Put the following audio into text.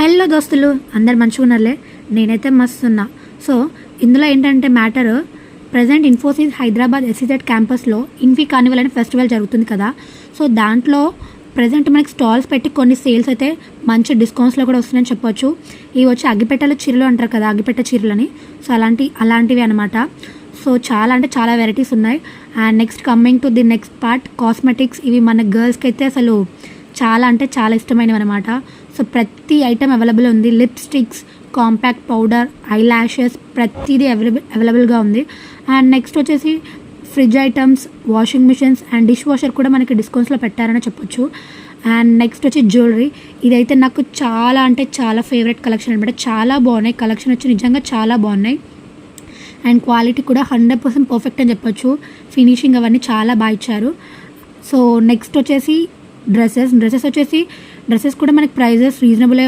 Hello దోస్తులు, అందరు మంచిగా ఉన్నారులే. నేనైతే మస్తు ఉన్నా. సో ఇందులో ఏంటంటే matter, present Infosys Hyderabad SEZ క్యాంపస్లో ఇన్ఫీ కార్నివల్ అనే ఫెస్టివల్ జరుగుతుంది కదా. సో దాంట్లో ప్రజెంట్ మనకి స్టాల్స్ పెట్టి కొన్ని సేల్స్ అయితే మంచి డిస్కౌంట్స్లో కూడా వస్తున్నాయని చెప్పొచ్చు. ఇవి వచ్చి అగ్గిపెట్టెల చీరలు అంటారు కదా, అగ్గిపెట్ట చీరలని. సో అలాంటివి అనమాట. సో చాలా వెరైటీస్ ఉన్నాయి. And next coming to the next part, cosmetics. ఇవి మన గర్ల్స్కి అయితే అసలు చాలా ఇష్టమైనవి అనమాట. సో ప్రతి ఐటెం అవైలబుల్ ఉంది. Lipsticks, compact powder, I lashes, ప్రతిదీ అవైలబుల్గా ఉంది. అండ్ నెక్స్ట్ వచ్చేసి fridge items, washing machines and dish washer కూడా మనకి డిస్కౌంట్స్లో పెట్టారని చెప్పొచ్చు. అండ్ నెక్స్ట్ వచ్చి జ్యువెలరీ. ఇదైతే నాకు చాలా ఫేవరెట్ కలెక్షన్ అనమాట. చాలా బాగున్నాయి. కలెక్షన్ వచ్చి నిజంగా చాలా బాగున్నాయి. అండ్ క్వాలిటీ కూడా 100% పర్ఫెక్ట్ అని చెప్పొచ్చు. ఫినిషింగ్ అవన్నీ చాలా బాగా ఇచ్చారు. సో నెక్స్ట్ వచ్చేసి డ్రెస్సెస్ కూడా మనకి ప్రైజెస్ రీజనబుల్